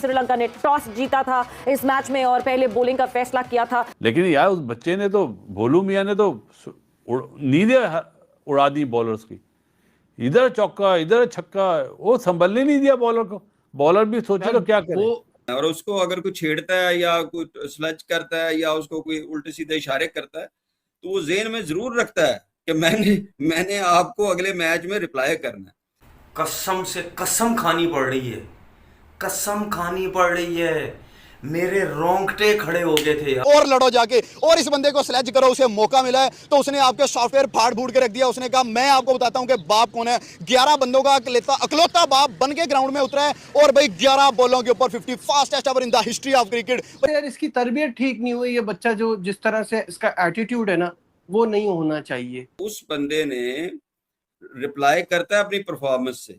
श्रीलंका ने टॉस जीता था इस मैच में और पहले बॉलिंग का फैसला किया था। लेकिन यार उस बच्चे ने तो, भोलू मियां ने तो नींदें उड़ा दी बॉलर्स की, इधर चौका इधर छक्का, वो संभलने नहीं दिया बॉलर को। बॉलर भी सोचे तो क्या करे। और उसको अगर कोई छेड़ता है या कोई स्लच करता है या उसको कोई उल्टे सीधे इशारे करता है तो वो जेहन में जरूर रखता है कि मैंने आपको अगले मैच में रिप्लाई करना है। कसम से कसम खानी पड़ रही है, कसम खानी पड़ रही है, मेरे रोंगटे खड़े हो गए थे। और लड़ो जाके और इस बंदे को स्लेज करो, उसे मौका मिला है तो उसने आपके सॉफ्टवेयर फाड़ फूड़ के रख दिया। उसने कहा मैं आपको बताता हूं कि बाप कौन है। 11 बंदों का अकलौता बाप बन के ग्राउंड में उतरा है और भाई 11 बॉलों के ऊपर 50, fastest over in the history of cricket. यार इसकी तरबियत ठीक नहीं हुई, ये बच्चा जो जिस तरह से इसका एटीट्यूड है ना वो नहीं होना चाहिए। उस बंदे ने रिप्लाई करता है अपनी परफॉर्मेंस से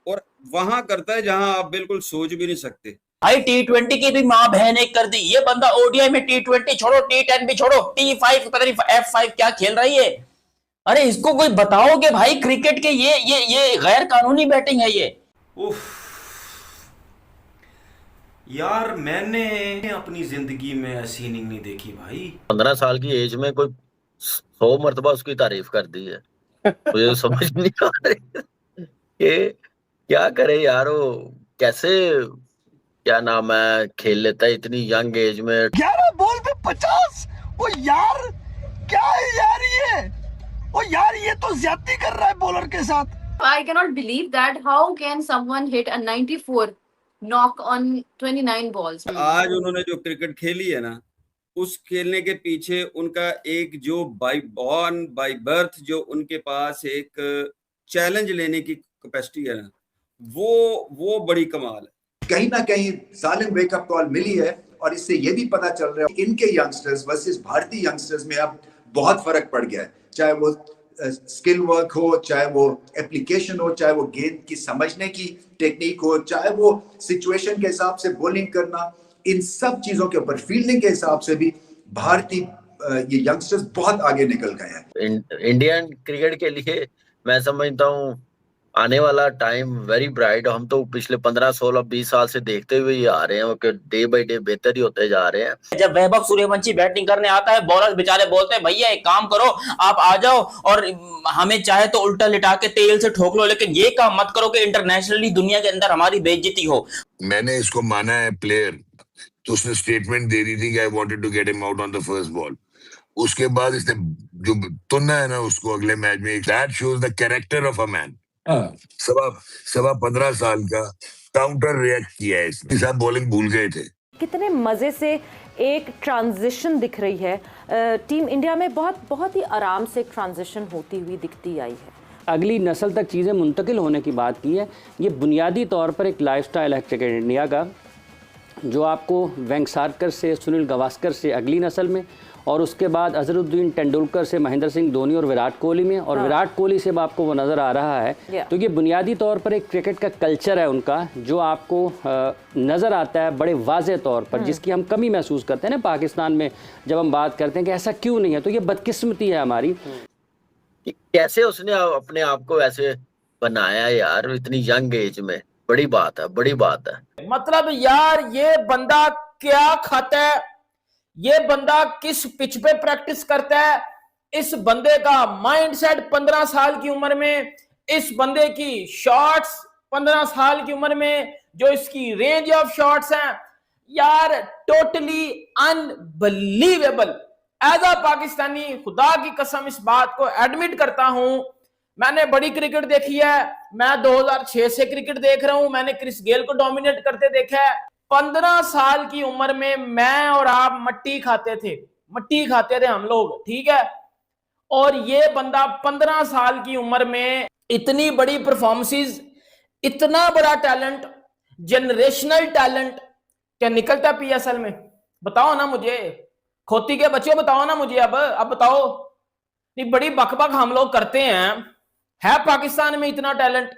और वहां करता है जहां आप बिल्कुल सोच भी नहीं सकते। भाई T20 की भी माँ बहन एक कर दी ये बंदा। ओडीआई में T20 छोड़ो, T10 भी छोड़ो, T5 पता नहीं F5 क्या खेल रही है। अरे इसको कोई बताओ कि भाई क्रिकेट के ये गैर कानूनी बैटिंग है ये। उफ यार मैंने अपनी जिंदगी में ऐसी इनिंग नहीं देखी भाई। 15 साल की एज में कोई 100 मरतबा उसकी तारीफ कर दी है। मुझे समझ नहीं आ रही कि क्या करे यार, वो कैसे, क्या नाम है, खेल लेता है इतनी यंग एज में। 11 बॉल पे 50। ओ यार क्या है यार ये, ओ यार ये तो ज्यादती कर रहा है बॉलर के साथ। I cannot believe that. How can someone hit a 94 knock on 29 balls? आज उन्होंने जो क्रिकेट खेली है ना, उस खेलने के पीछे उनका एक जो बाय बॉर्न बाय बर्थ जो उनके पास एक चैलेंज लेने की कैपेसिटी है ना, वो बड़ी कमाल है। कहीं ना कहीं जालिम वेकअप कॉल मिली है और इससे ये भी पता चल रहा है कि इनके यंगस्टर्स वर्सेस भारतीय यंगस्टर्स में अब बहुत फर्क पड़ गया है। चाहे वो स्किल वर्क हो, चाहे वो एप्लीकेशन हो, चाहे वो गेंद की समझने की टेक्निक हो, चाहे वो सिचुएशन के हिसाब से बॉलिंग करना, इन सब चीजों के ऊपर फील्डिंग के हिसाब से भी भारतीय ये यंगस्टर्स बहुत आगे निकल गए हैं। इंडियन क्रिकेट के लिए मैं समझता हूँ आने वाला टाइम वेरी ब्राइट। हम तो पिछले 15, 16, 20 साल से देखते हुए ही आ रहे हैं कि डे बाय डे बेहतर ही होते जा रहे हैं। जब वैभव सूर्यवंशी बैटिंग करने आता है बॉलर बेचारे बोलते हैं भैया एक काम करो आप आ जाओ और हमें चाहे तो उल्टा लिटा के तेल से ठोक लो, लेकिन ये काम मत करो कि इंटरनेशनली दुनिया के अंदर हमारी बेइज्जती हो। मैंने इसको माना है प्लेयर, तो उसने स्टेटमेंट दे दी थी कि I wanted to get him out on the first ball. उसके बाद इसने जो तुन्ना है ना उसको अगले मैच में, that shows the character of a man. सवा 15 साल का काउंटर रिएक्ट किया है इसने, सब बॉलिंग भूल गए थे। कितने मजे से एक ट्रांजिशन दिख रही है टीम इंडिया में, बहुत ही आराम से ट्रांजिशन होती हुई दिखती आई है। अगली नस्ल तक चीज़ें मुंतकिल होने की बात की है। ये बुनियादी तौर पर एक लाइफस्टाइल है क्रिकेट इंडिया का, जो आपको वेंकसारकर से, सुनील गावस्कर से अगली नस्ल में, और उसके बाद अजहरुद्दीन तेंदुलकर से महेंद्र सिंह धोनी और विराट कोहली में, और विराट कोहली से आपको वो नज़र आ रहा है। तो ये बुनियादी तौर पर एक क्रिकेट का कल्चर है उनका जो आपको नज़र आता है बड़े वाज़े तौर पर, जिसकी हम कमी महसूस करते हैं ना पाकिस्तान में जब हम बात करते हैं कि ऐसा क्यों नहीं है। तो ये बदकिस्मती है हमारी। कैसे उसने अपने आप को ऐसे बनाया यार इतनी यंग एज में, बड़ी बात है, बड़ी बात है। मतलब यार ये बंदा क्या खाता है, ये बंदा किस पिच पे प्रैक्टिस करता है, इस बंदे का माइंडसेट 15 साल की उम्र में, इस बंदे की शॉट्स 15 साल की उम्र में, जो इसकी रेंज ऑफ शॉट्स हैं यार totally unbelievable. As a Pakistani खुदा की कसम इस बात को एडमिट करता हूं, मैंने बड़ी क्रिकेट देखी है, मैं 2006 से क्रिकेट देख रहा हूं, मैंने क्रिस गेल को डोमिनेट करते देखा है। 15 साल की उम्र में मैं और आप मट्टी खाते थे हम लोग, ठीक है। और ये बंदा 15 साल की उम्र में इतनी बड़ी परफॉर्मेंसेस, इतना बड़ा टैलेंट, जनरेशनल टैलेंट क्या निकलता पीएसएल में? बताओ ना मुझे, खोती के बच्चों बताओ ना मुझे। अब बताओ, नहीं बड़ी बकबक हम लोग करते हैं, है पाकिस्तान में इतना टैलेंट?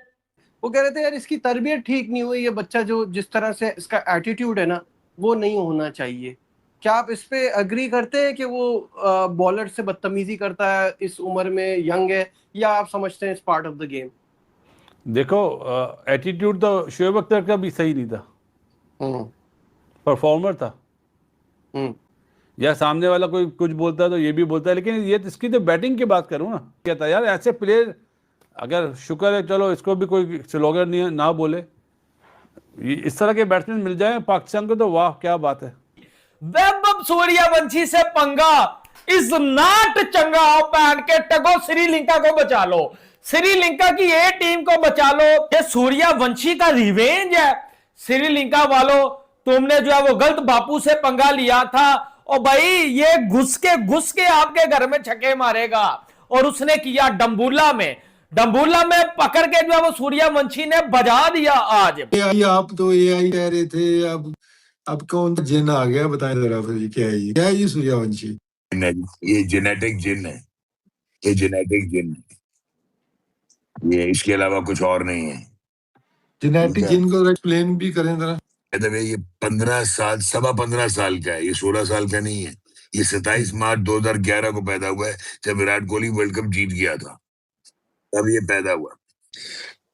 वो कह रहे थे यार इसकी तरबियत ठीक नहीं हुई, ये बच्चा जो जिस तरह से इसका एटीट्यूड है ना वो नहीं होना चाहिए। क्या आप इस पे अग्री करते हैं कि वो बॉलर से बदतमीजी करता है इस उम्र में, यंग है, या आप समझते हैं it's part of the game? देखो एटीट्यूड तो शोएब अख्तर का भी सही नहीं था, परफॉर्मर था। या सामने वाला कोई कुछ बोलता है तो ये भी बोलता है, लेकिन ये इसकी तो बैटिंग की बात करूँ ना, कहता है यार ऐसे प्लेयर, अगर शुक्र है चलो इसको भी कोई स्लोगन नहीं ना बोले, इस तरह के बैट्समैन मिल जाए पाकिस्तान को तो वाह क्या बात है। वैभव सूर्यवंशी से पंगा इज नॉट चंगा। आओ पैन के टगो, श्रीलंका को बचा लो, श्रीलंका की ये टीम को बचा लो। ये सूर्यवंशी का रिवेंज है। श्रीलंका वालों, तुमने जो है वो गलत बापू से पंगा लिया था, और भाई ये घुस के आपके घर में छक्के मारेगा। और उसने किया डम्बूला में पकड़ के जो है वो सूर्यवंशी ने बजा दिया आज। आप तो एआई कह रहे थे, अब कौन जिन आ गया, बताएं जरा फिर क्या है ये सूर्यवंशी? ये जेनेटिक जिन है, ये जेनेटिक जिन है, ये इसके अलावा कुछ और नहीं है। जेनेटिक जिन को एक्सप्लेन भी करें जरा। ये 15 साल, 15.25 साल का है, ये 16 साल का नहीं है। ये 27 मार्च 2011 को पैदा हुआ है, जब विराट कोहली वर्ल्ड कप जीत गया था, तब ये पैदा हुआ।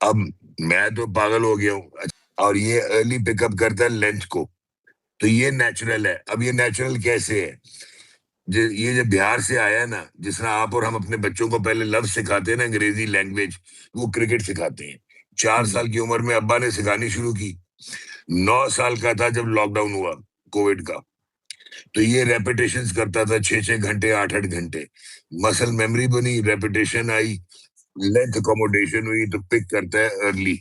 अब मैं तो पागल हो गया हूँ। और ये अर्ली पिकअप करता है लेंथ को, तो ये नेचुरल है। अब ये नेचुरल कैसे है? ये जब बिहार से आया ना, जिस तरह आप और हम अपने बच्चों को पहले लफ्ज सिखाते हैं ना, अंग्रेजी लैंग्वेज, वो क्रिकेट सिखाते हैं। 4 साल की उम्र में अब्बा ने सिखानी शुरू की। 9 साल का था जब लॉकडाउन हुआ कोविड का, तो ये रेपिटेशंस करता था 6-6 घंटे, 8-8 घंटे। मसल मेमोरी बनी, रेपिटेशन आई, लेंथ अकोमोडेशन हुई, तो पिक करता है अर्ली।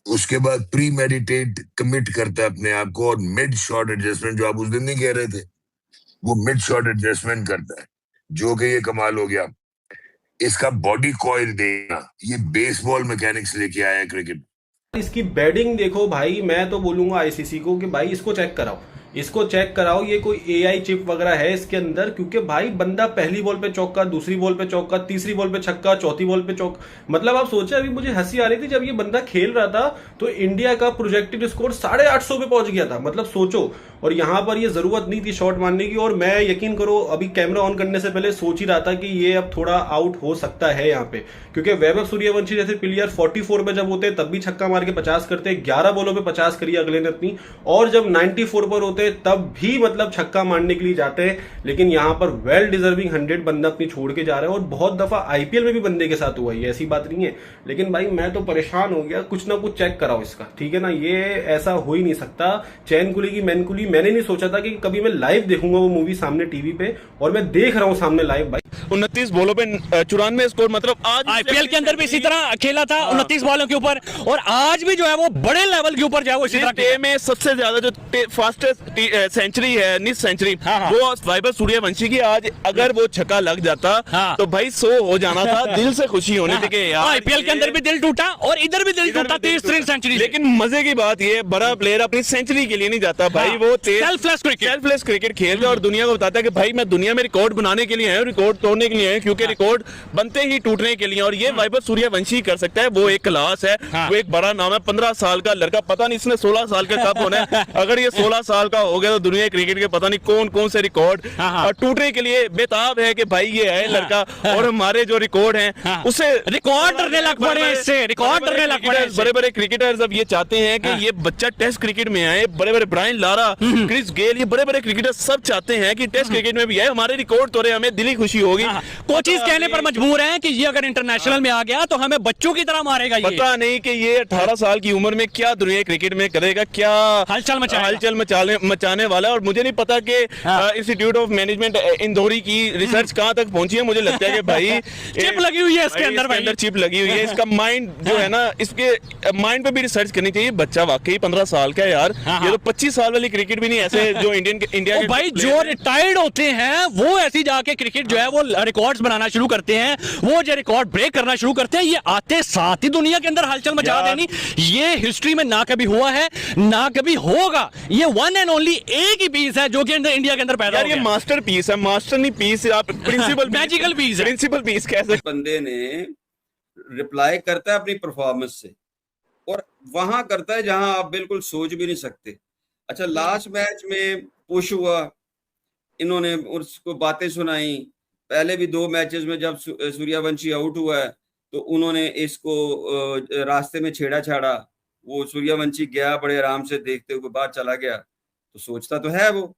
उसके बाद प्री मेडिटेट कमिट करता है अपने आप को, और मिड शॉट एडजस्टमेंट, जो आप उस दिन नहीं कह रहे थे, वो मिड शॉट एडजस्टमेंट करता है, जो कि ये कमाल हो गया। इसका बॉडी कॉइल देना, ये बेसबॉल मैकेनिक्स लेके आया है क्रिकेट। इसकी बैटिंग देखो भाई, मैं तो बोलूंगा आईसीसी को कि भाई इसको चेक कराओ, ये कोई एआई चिप वगैरह है इसके अंदर। क्योंकि भाई बंदा पहली बॉल पे चौका, दूसरी बॉल पे चौका, तीसरी बॉल पे छक्का, चौथी बॉल पे चौका। मतलब आप सोचे, अभी मुझे हंसी आ रही थी जब ये बंदा खेल रहा था, तो इंडिया का प्रोजेक्टेड स्कोर 850 पे पहुंच गया था। मतलब सोचो, और यहां पर ये जरूरत नहीं थी शॉट मारने की। और मैं यकीन करो, अभी कैमरा ऑन करने से पहले सोच ही रहा था कि ये अब थोड़ा आउट हो सकता है यहाँ पे, क्योंकि वैभव सूर्यवंशी जैसे प्लेयर 44 पे जब होते तब भी छक्का मार के 50 करते, 11 बॉलों पे 50 करी अगले ने अपनी, और जब 94 पर होते तब भी मतलब छक्का मारने के लिए जाते हैं। लेकिन यहाँ पर वेल डिजर्विंग 100 बंदा अपनी छोड़ के जा रहा है, और बहुत दफा आईपीएल में भी बंदे के साथ हुआ है, ऐसी बात नहीं है। लेकिन भाई मैं तो परेशान हो गया, कुछ ना कुछ चेक कराओ इसका, ठीक है ना? ये ऐसा हो ही नहीं सकता। चैन कुली की मैन कुली, मैंने नहीं सोचा था कि कभी मैं लाइव देखूंगा वो मूवी सामने टीवी पे, और मैं देख रहा हूँ सामने लाइव। भाई 29 बॉलों पे 94 स्कोर, मतलब आज आईपीएल के अंदर भी इसी तरह खेला था 29 बॉलों के ऊपर, और आज भी जो है वो बड़े लेवल के ऊपर जो है वो इसी तरह में सबसे ज्यादा जो फास्टेस्ट सेंचुरी है, निस सेंचुरी, वो वैभव सूर्यवंशी की। आज अगर वो छक्का लग जाता तो भाई 100 हो जाना था, दिल से खुशी होनी थी कि यार आईपीएल के अंदर भी दिल टूटा और इधर भी दिल टूटा 30 सेंचुरी। लेकिन मजे की बात ये, बड़ा प्लेयर अपनी सेंचुरी के लिए नहीं जाता भाई, वो सेल्फलेस क्रिकेट खेलता है और दुनिया को बताता है कि भाई मैं दुनिया में रिकॉर्ड बनाने के लिए आया हूं, रिकॉर्ड तोड़ने के लिए आया हूं, क्योंकि रिकॉर्ड बनते ही टूटने के लिए, और ये वैभव सूर्यवंशी कर सकता है। वो एक क्लास है, वो एक बड़ा नाम है। 15 साल का लड़का, पता नहीं इसने 16 साल का कब होना है। अगर ये 16 साल का हो गया तो दुनिया क्रिकेट के पता नहीं कौन कौन से रिकॉर्ड टूटने के लिए बेताब है कि भाई ये है लड़का। और हमारे जो रिकॉर्ड हैं उसे रिकॉर्ड करने लग पड़े, इससे रिकॉर्ड करने लग पड़े। बड़े बड़े क्रिकेटर्स अब ये चाहते हैं कि ये बच्चा टेस्ट क्रिकेट में आए। बड़े बड़े ब्रायन लारा, क्रिस गेल, ये बड़े बड़े क्रिकेटर्स सब चाहते हैं कि टेस्ट क्रिकेट में भी आए, हमारे रिकॉर्ड तोड़े, हमें दिली खुशी होगी। कोचिज कहने पर मजबूर हैं कि ये अगर इंटरनेशनल में आ गया तो हमें बच्चों की तरह मारेगा। पता नहीं कि ये 18 साल की उम्र में क्या दुनिया क्रिकेट में करेगा, क्या हलचल मचाने वाला है। और मुझे नहीं पता कि इंस्टीट्यूट ऑफ मैनेजमेंट इंदौरी की रिसर्च कहां तक पहुंची है। मुझे लगता है कि भाई चिप लगी हुई है इसके अंदर चिप लगी हुई है। इसका माइंड जो है ना, इसके माइंड पे भी रिसर्च करनी चाहिए। बच्चा वाकई 15 साल का है यार, ये तो 25 साल वाली क्रिकेट भी नहीं, ऐसे जो इंडिया के भाई जो रिटायर्ड होते हैं वो ऐसी जाके क्रिकेट जो है वो रिकॉर्ड्स बनाना शुरू करते हैं, वो जो रिकॉर्ड ब्रेक करना शुरू करते हैं। ये आते साथ ही दुनिया के अंदर हलचल मचा देनी, ये हिस्ट्री में ना कभी हुआ है ना कभी होगा। ये वन एंड ओनली एक ही पीस है जो कि इंडिया के अंदर पैदा हो गया। ये मास्टर पीस है, मास्टर नहीं पीस, आप प्रिंसिपल मैजिकल पीस है, प्रिंसिपल पीस कह सकते। बंदे ने रिप्लाई करता है अपनी परफॉर्मेंस से, और वहां करता है जहां आप बिल्कुल सोच भी नहीं सकते। अच्छा, लास्ट मैच में पुश हुआ, इन्होंने उसको बातें सुनाई। पहले भी 2 मैचेस में जब सूर्यवंशी आउट हुआ है तो उन्होंने इसको रास्ते में छेड़ा छाड़ा, वो सूर्यवंशी गया बड़े आराम से देखते हुए बाहर चला गया, तो सोचता तो है, वो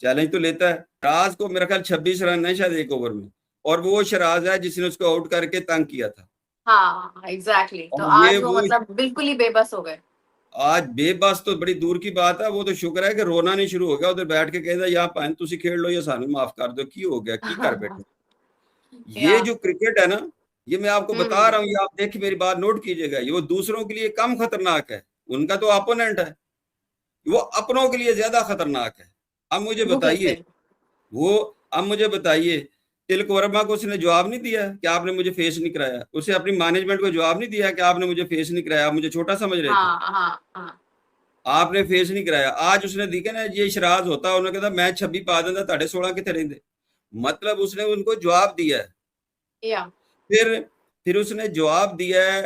चैलेंज तो लेता है। शराज को मेरा ख्याल 26 रन है शायद एक ओवर में, और वो शराज है जिसने उसको आउट करके तंग किया था। हाँ एग्जैक्टली। तो और ये आज वो मतलब बिल्कुल ही बेबस हो गए। आज बेबस तो बड़ी दूर की बात है, वो तो शुक्र है कि रोना नहीं शुरू हो गया, उधर बैठ के कहता यहाँ पाइन तुसी खेल लो या सानू माफ कर दो, की हो गया, की कर बैठे। ये जो क्रिकेट है ना, ये मैं आपको बता रहा हूँ, ये आप देखिए मेरी बात नोट कीजिएगा, ये वो दूसरों के लिए कम खतरनाक है, उनका तो अपोनेंट है, वो अपनों के लिए ज्यादा खतरनाक है। अब मुझे बताइए, तिलक वर्मा को उसने जवाब नहीं दिया कि आपने मुझे फेस नहीं कराया, उसे अपनी मैनेजमेंट को जवाब नहीं दिया कि आपने मुझे फेस नहीं कराया, आप मुझे छोटा समझ रहे थे, आपने फेस नहीं कराया। आज उसने दिखा ना, ये शराज होता, उन्होंने कहा मैं 26 पा देंदा, ताड़े 16 कितने रहंदे, मतलब उसने उनको जवाब दिया है। फिर उसने जवाब दिया है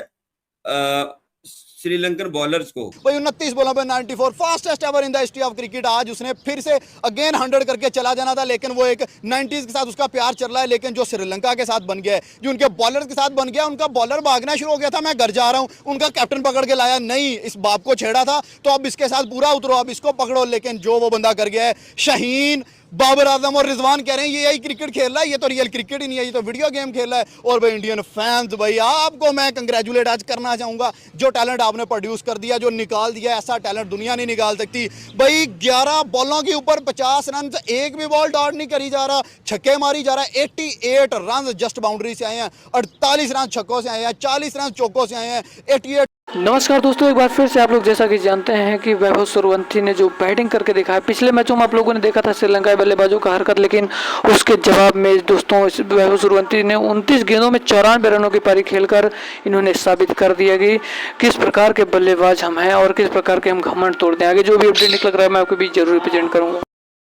श्रीलंकन बॉलर्स को। भाई 29 बॉलों पे 94, fastest ever in the history of cricket. आज उसने फिर से अगेन 100 करके चला जाना था, लेकिन वो एक 90s के साथ उसका प्यार चल रहा है, लेकिन जो श्रीलंका के साथ बन गया है, जो उनके बॉलर्स के साथ बन गया, उनका बॉलर भागना शुरू हो गया था, मैं घर जा रहा हूं, उनका कैप्टन पकड़ के लाया, नहीं इस बाप को छेड़ा था तो अब इसके साथ पूरा उतरो, अब इसको पकड़ो। लेकिन जो वो बंदा कर गया है, शाहीन, बाबर आजम और रिजवान कह रहे हैं ये यही क्रिकेट खेल रहा है, ये तो रियल क्रिकेट ही नहीं है, ये तो वीडियो गेम खेल रहा है। और भाई इंडियन फैंस, भाई आपको मैं कंग्रेचुलेट आज करना चाहूंगा, जो टैलेंट आपने प्रोड्यूस कर दिया, जो निकाल दिया, ऐसा टैलेंट दुनिया नहीं निकाल सकती। भाई 11 बॉलों के ऊपर 50 रन, एक भी बॉल डॉट नहीं करी जा रहा, छक्के मारी जा रहा है। 88 रन जस्ट बाउंड्री से आए हैं, 48 रन छक्कों से आए हैं, 40 रन चौकों से आए हैं, 88। नमस्कार दोस्तों, एक बार फिर से आप लोग जैसा कि जानते हैं कि वैभव सूर्यवंशी ने जो बैटिंग करके दिखा है, पिछले मैचों में आप लोगों ने देखा था श्रीलंका बल्लेबाजों का हरकत, लेकिन उसके जवाब में दोस्तों वैभव सूर्यवंशी ने 29 गेंदों में 94 रनों की पारी खेलकर इन्होंने साबित कर दिया कि किस प्रकार के बल्लेबाज हम हैं और किस प्रकार के हम घमंड तोड़ते हैं। आगे जो भी अपडेट निकल रहा है मैं आपको भी जरूर प्रेजेंट करूँगा।